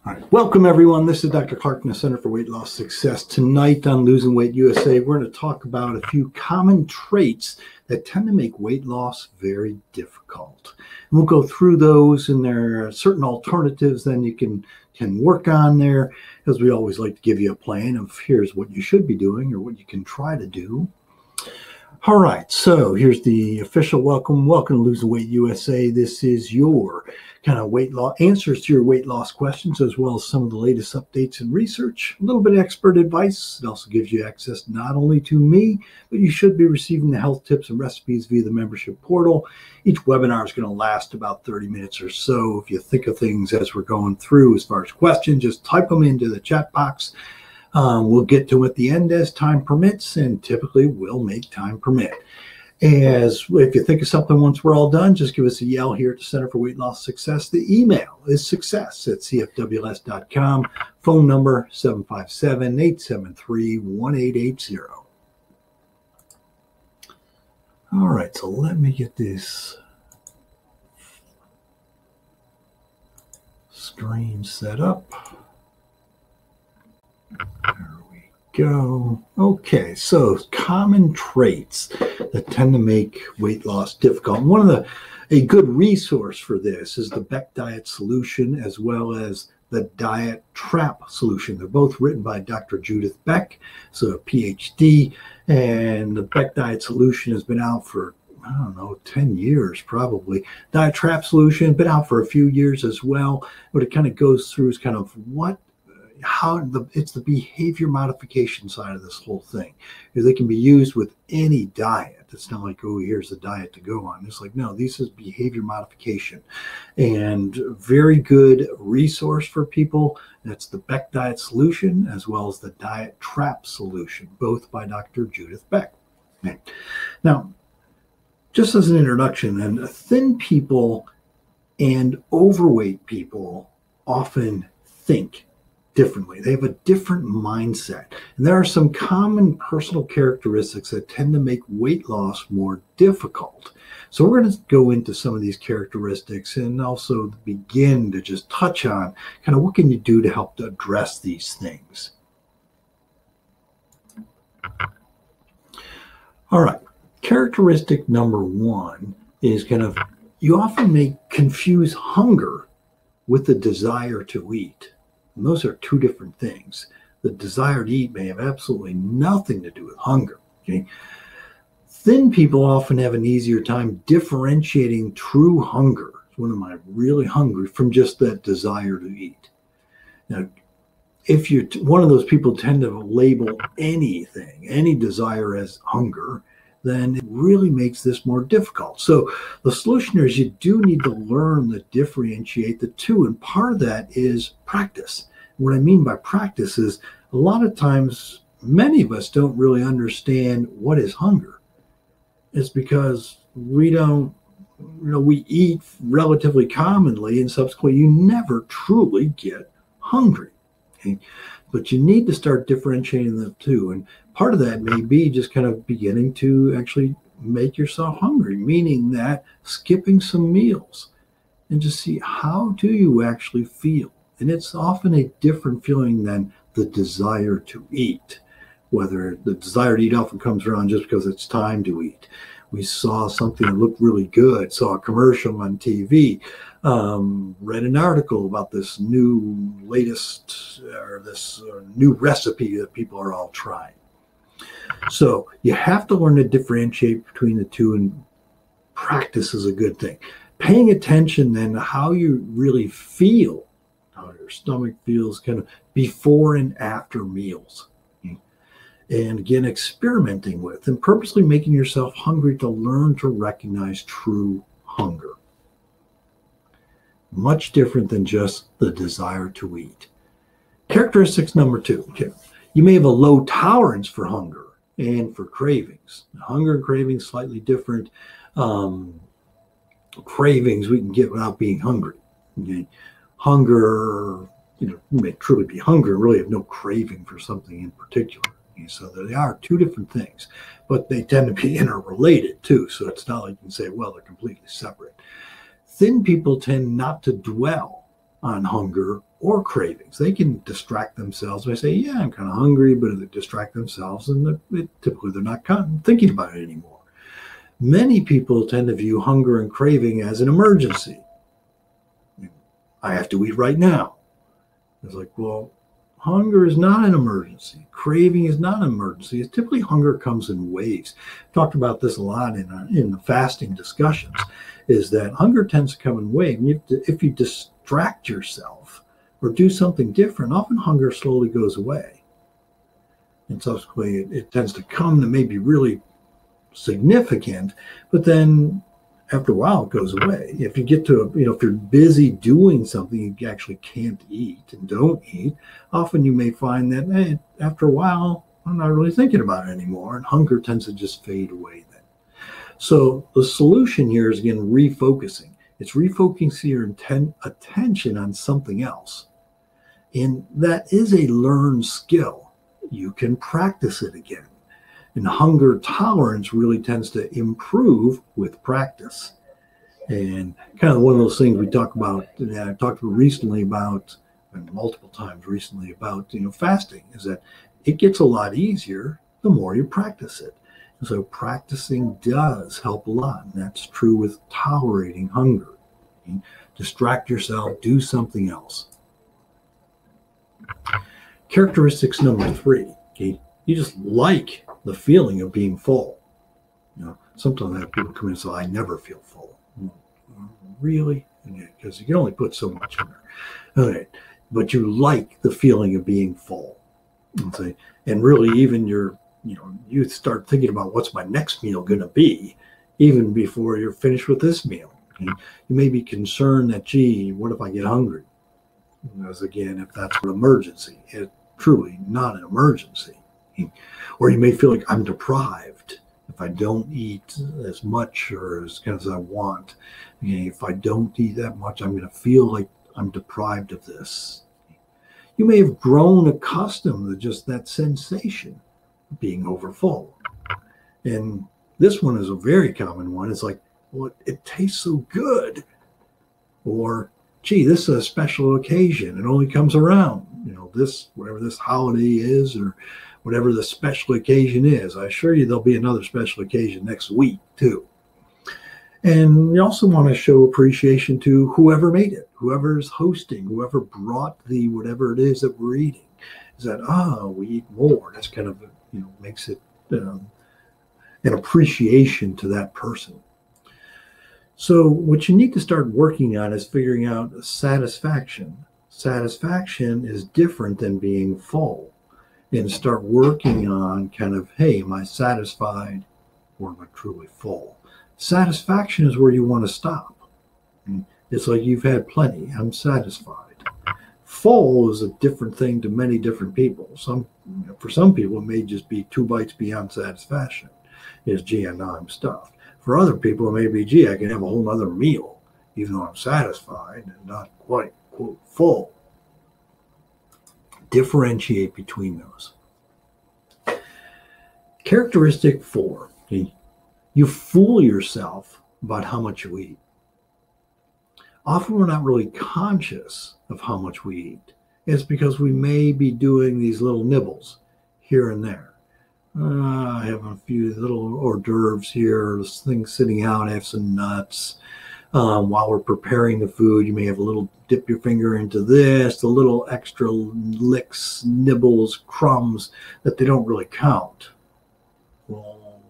All right. Welcome, everyone. This is Dr. Clark from the Center for Weight Loss Success. Tonight on Losing Weight USA, we're going to talk about a few common traits that tend to make weight loss very difficult. And we'll go through those, and there are certain alternatives then you can work on there, because we always like to give you a plan of here's what you should be doing or what you can try to do. All right, so here's the official welcome. Welcome to Losing Weight USA. This is your kind of weight loss answers to your weight loss questions, as well as some of the latest updates and research, a little bit of expert advice. It also gives you access not only to me, but you should be receiving the health tips and recipes via the membership portal. Each webinar is going to last about 30 minutes or so. If you think of things as we're going through as far as questions, just type them into the chat box. We'll get to at the end as time permits, and typically we'll make time permit. As if you think of something once we're all done, just give us a yell here at the Center for Weight Loss Success. The email is success@cfws.com. Phone number 757-873-1880. All right, so let me get this screen set up. There we go. Okay, so common traits that tend to make weight loss difficult. A good resource for this is the Beck Diet Solution, as well as the Diet Trap Solution. They're both written by Dr. Judith Beck, so a PhD, and the Beck Diet Solution has been out for, I don't know, 10 years probably. Diet Trap Solution been out for a few years as well. What it kind of goes through is kind of it's the behavior modification side of this whole thing. They can be used with any diet. It's not like, oh, here's the diet to go on. It's like, no, this is behavior modification, and very good resource for people. That's the Beck Diet Solution, as well as the Diet Trap Solution, both by Dr. Judith Beck. Okay. Now, just as an introduction, and thin people and overweight people often think differently. They have a different mindset. And there are some common personal characteristics that tend to make weight loss more difficult. So we're going to go into some of these characteristics and also begin to just touch on kind of what can you do to help to address these things. All right. Characteristic number one is you often may confuse hunger with the desire to eat. And those are two different things. The desire to eat may have absolutely nothing to do with hunger. Okay? Thin people often have an easier time differentiating true hunger. When am I really hungry from just that desire to eat? Now, if you're one of those people tend to label anything, any desire as hunger, then it really makes this more difficult. So the solution is you do need to learn to differentiate the two. And part of that is practice. What I mean by practice is a lot of times, many of us don't really understand what is hunger. It's because we don't, we eat relatively commonly, and subsequently you never truly get hungry. Okay? But you need to start differentiating the two. And part of that may be just kind of beginning to actually make yourself hungry, meaning that skipping some meals and just see, how do you actually feel? And it's often a different feeling than the desire to eat. Whether the desire to eat often comes around just because it's time to eat. We saw something that looked really good, saw a commercial on TV, read an article about this new new recipe that people are all trying. So you have to learn to differentiate between the two, and practice is a good thing. Paying attention then to how you really feel, how your stomach feels kind of before and after meals. And again, experimenting with and purposely making yourself hungry to learn to recognize true hunger. Much different than just the desire to eat. Characteristics number two. Okay. You may have a low tolerance for hunger and for cravings. Hunger and cravings slightly different. Cravings we can get without being hungry. Okay. Hunger, you may truly be hungry and really have no craving for something in particular. So they are two different things, but they tend to be interrelated too. So it's not like you can say, well, they're completely separate. Thin people tend not to dwell on hunger or cravings. They can distract themselves by saying, yeah, I'm kind of hungry, but they distract themselves and typically they're not thinking about it anymore. Many people tend to view hunger and craving as an emergency. I have to eat right now. It's like, well, hunger is not an emergency. Craving is not an emergency. It's typically hunger comes in waves. Talked about this a lot in the fasting discussions, is that hunger tends to come in waves. And if you distract yourself or do something different, often hunger slowly goes away. And subsequently, it tends to come to maybe really significant, but then after a while it goes away. If you get to if you're busy doing something you actually can't eat and don't eat, often you may find that, hey, after a while I'm not really thinking about it anymore, and hunger tends to just fade away then. So the solution here is, again, refocusing. It's refocusing your attention on something else, and that is a learned skill. You can practice it again. And hunger tolerance really tends to improve with practice. And kind of one of those things we talk about, I talked recently about, and multiple times recently about, fasting, is that it gets a lot easier the more you practice it. And so practicing does help a lot. And that's true with tolerating hunger. Okay? Distract yourself, do something else. Characteristics number 3, okay? You just like the feeling of being full. Sometimes I have people come in and say, I never feel full. Really? Because you can only put so much in there. Okay. But you like the feeling of being full. And really, even you start thinking about what's my next meal going to be, even before you're finished with this meal. Okay? You may be concerned that, gee, what if I get hungry? Because again, if that's an emergency, it's truly not an emergency. Or you may feel like I'm deprived if I don't eat as much or as I want. If I don't eat that much, I'm going to feel like I'm deprived of this. You may have grown accustomed to just that sensation of being overfull. And this one is a very common one. It's like, well, it tastes so good. Or, gee, this is a special occasion. It only comes around, whatever this holiday is, or whatever the special occasion is. I assure you there'll be another special occasion next week too. And we also want to show appreciation to whoever made it, whoever's hosting, whoever brought the whatever it is that we're eating. Is that, we eat more. That's kind of, makes it an appreciation to that person. So what you need to start working on is figuring out satisfaction. Satisfaction is different than being full. And start working on hey, am I satisfied or am I truly full? Satisfaction is where you want to stop. It's like you've had plenty. I'm satisfied. Full is a different thing to many different people. For some people, it may just be 2 bites beyond satisfaction. Gee, now I'm stuffed. For other people, it may be, gee, I can have a whole other meal, even though I'm satisfied and not quite, quote, full. Differentiate between those. Characteristic 4, okay? You fool yourself about how much you eat. Often we're not really conscious of how much we eat. It's because we may be doing these little nibbles here and there. I have a few little hors d'oeuvres here, this thing sitting out, I have some nuts. While we're preparing the food, you may have a little dip your finger into this, the little extra licks, nibbles, crumbs that they don't really count. Well,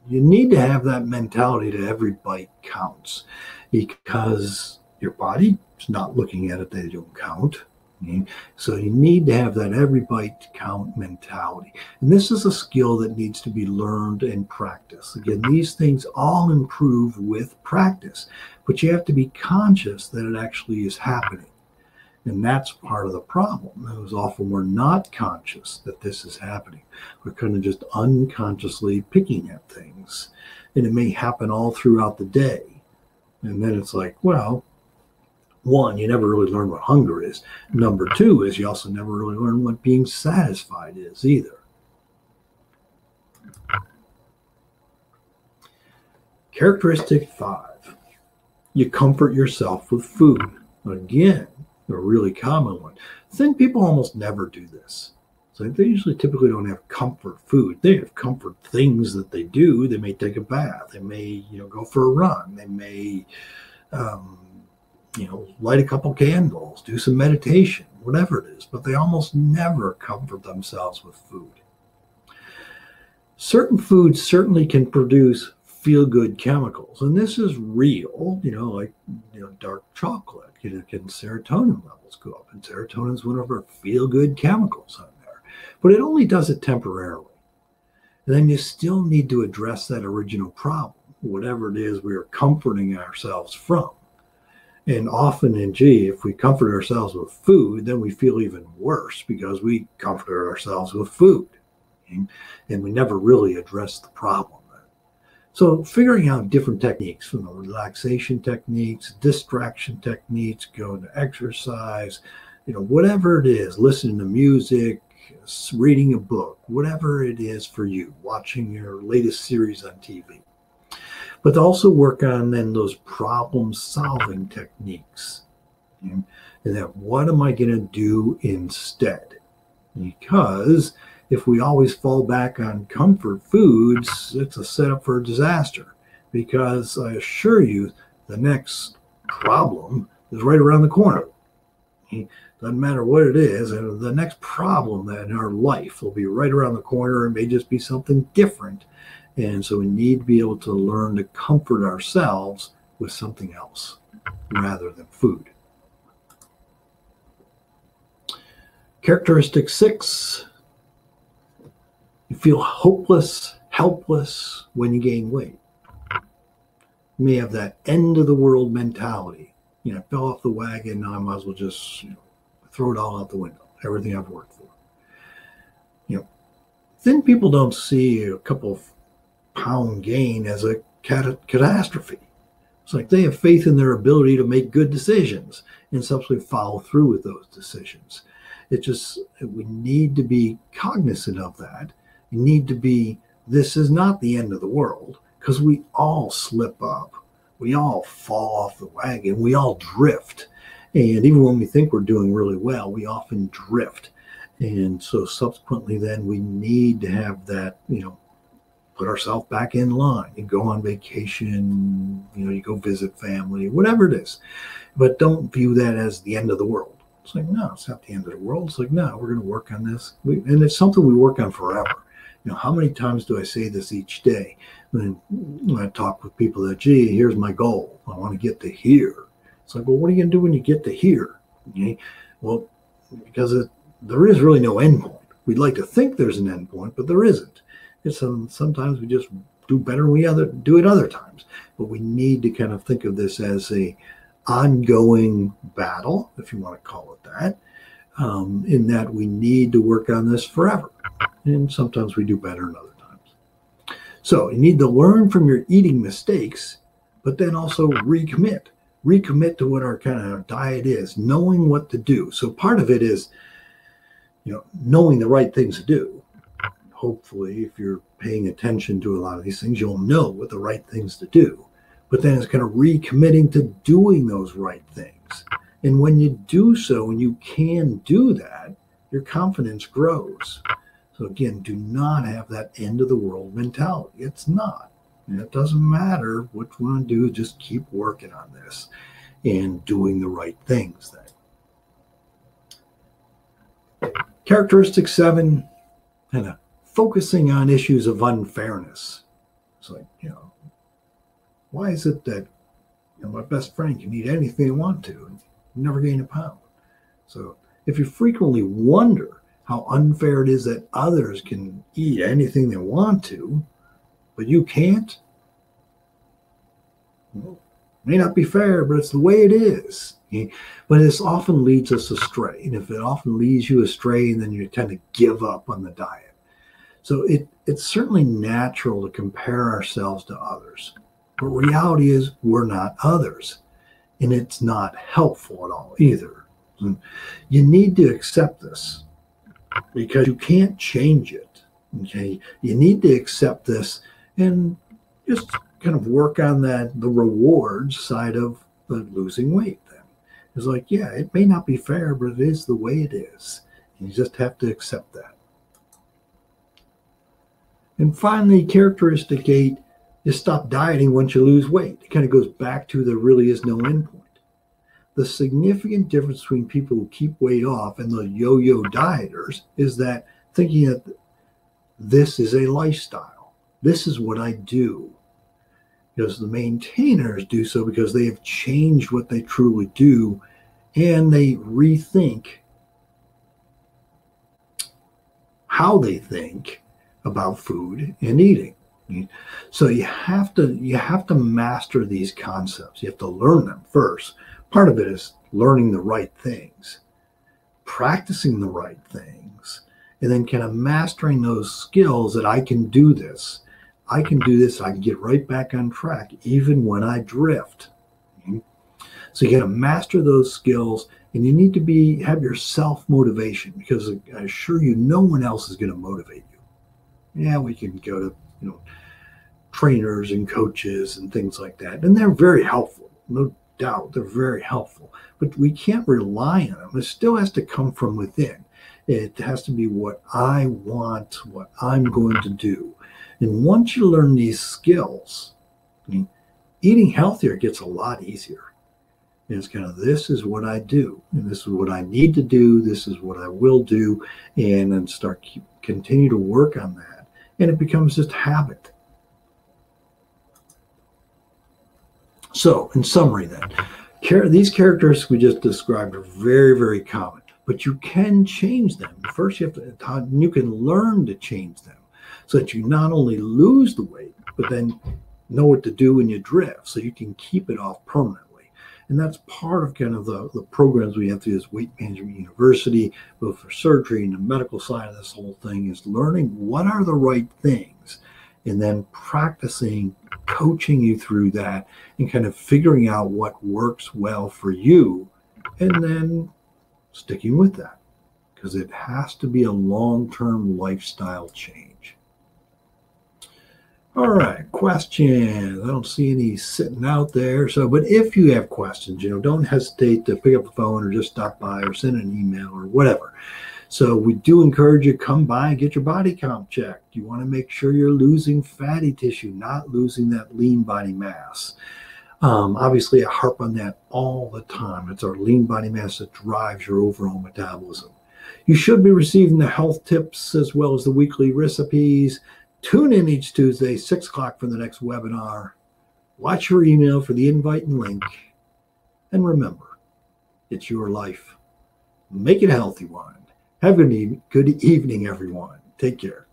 you need to have that mentality that every bite counts, because your body is not looking at it, they don't count. Okay? So you need to have that every bite count mentality. And this is a skill that needs to be learned and practiced. Again, these things all improve with practice, but you have to be conscious that it actually is happening. And that's part of the problem. It was often we're not conscious that this is happening. We're kind of just unconsciously picking at things. And it may happen all throughout the day. And then it's like, well, 1, you never really learn what hunger is. Number 2 is you also never really learn what being satisfied is either. Characteristic 5, you comfort yourself with food. Again, a really common one. Thin people almost never do this. So they usually typically don't have comfort food. They have comfort things that they do. They may take a bath. They may, go for a run. They may, light a couple candles, do some meditation, whatever it is. But they almost never comfort themselves with food. Certain foods certainly can produce feel-good chemicals, and this is real. Like dark chocolate. Can serotonin levels go up? And serotonin is one of our feel-good chemicals on there, but it only does it temporarily. And then you still need to address that original problem, whatever it is we are comforting ourselves from. And often, if we comfort ourselves with food, then we feel even worse because we comforted ourselves with food, and we never really address the problem. So figuring out different techniques, from the relaxation techniques, distraction techniques, going to exercise, whatever it is, listening to music, reading a book, whatever it is for you, watching your latest series on TV. But to also work on then those problem-solving techniques. And that, what am I going to do instead? Because if we always fall back on comfort foods, it's a setup for a disaster, because I assure you the next problem is right around the corner. Doesn't matter what it is, and the next problem in our life will be right around the corner. It may just be something different. And so we need to be able to learn to comfort ourselves with something else rather than food. Characteristic 6. You feel hopeless, helpless when you gain weight. You may have that end of the world mentality. I fell off the wagon, now I might as well just throw it all out the window, everything I've worked for. Thin people don't see a couple of pound gain as a catastrophe. It's like they have faith in their ability to make good decisions and subsequently follow through with those decisions. It's just, we need to be cognizant of that. You need to be, this is not the end of the world, because we all slip up. We all fall off the wagon. We all drift. And even when we think we're doing really well, we often drift. And so subsequently then we need to have that, put ourselves back in line. You go on vacation, you go visit family, whatever it is. But don't view that as the end of the world. It's like, no, it's not the end of the world. It's like, no, we're going to work on this. And it's something we work on forever. How many times do I say this each day when I talk with people that, gee, here's my goal. I want to get to here. It's like, well, what are you going to do when you get to here? Okay? Well, because there is really no end point. We'd like to think there's an end point, but there isn't. It's sometimes we just do better than we do it other times. But we need to kind of think of this as a ongoing battle, if you want to call it that, in that we need to work on this forever. And sometimes we do better than other times. So you need to learn from your eating mistakes, but then also recommit to what our kind of diet is, knowing what to do. So part of it is, knowing the right things to do. Hopefully, if you're paying attention to a lot of these things, you'll know what the right things to do. But then it's kind of recommitting to doing those right things. And when you do so, and you can do that, your confidence grows. So again, do not have that end of the world mentality. It's not. And it doesn't matter what you want to do. Just keep working on this and doing the right things then. Characteristic 7, kind of focusing on issues of unfairness. It's like, why is it that my best friend can eat anything they want to and never gain a pound? So if you frequently wonder how unfair it is that others can eat anything they want to, but you can't, well, it may not be fair, but it's the way it is. But this often leads us astray. And if it often leads you astray, then you tend to give up on the diet. So it's certainly natural to compare ourselves to others. But reality is we're not others. And it's not helpful at all either. And you need to accept this because you can't change it. Okay? You need to accept this and just kind of work on the rewards side of the losing weight then. It's like, yeah, it may not be fair, but it is the way it is. You just have to accept that. And finally, characteristic 8 is stop dieting once you lose weight. It kind of goes back to there really is no end point. The significant difference between people who keep weight off and the yo-yo dieters is that thinking that this is a lifestyle. This is what I do. Because the maintainers do so because they have changed what they truly do, and they rethink how they think about food and eating. So you have to master these concepts. You have to learn them first. Part of it is learning the right things, practicing the right things, and then kind of mastering those skills that I can do this. I can do this. I can get right back on track even when I drift. So you got to master those skills, and you need to have your self-motivation, because I assure you no one else is going to motivate you. Yeah, we can go to trainers and coaches and things like that, and they're very helpful, no doubt. They're very helpful, but we can't rely on them. It still has to come from within. It has to be what I want, what I'm going to do. And once you learn these skills, eating healthier gets a lot easier. And it's kind of, this is what I do, and this is what I need to do, this is what I will do, and then continue to work on that. And it becomes just habit. So, in summary then, these characteristics we just described are very, very common, but you can change them. First, you can learn to change them so that you not only lose the weight, but then know what to do when you drift, so you can keep it off permanently. And that's part of kind of the programs we have through this Weight Management University, both for surgery and the medical side of this whole thing, is learning what are the right things, and then practicing, coaching you through that, and kind of figuring out what works well for you, and then sticking with that, because it has to be a long-term lifestyle change. All right, questions. I don't see any sitting out there. But if you have questions, don't hesitate to pick up the phone or just stop by or send an email or whatever. So we do encourage you to come by and get your body comp checked. You want to make sure you're losing fatty tissue, not losing that lean body mass. Obviously, I harp on that all the time. It's our lean body mass that drives your overall metabolism. You should be receiving the health tips as well as the weekly recipes. Tune in each Tuesday, 6 o'clock for the next webinar. Watch your email for the invite and link. And remember, it's your life. Make it a healthy one. Have a good evening, everyone. Take care.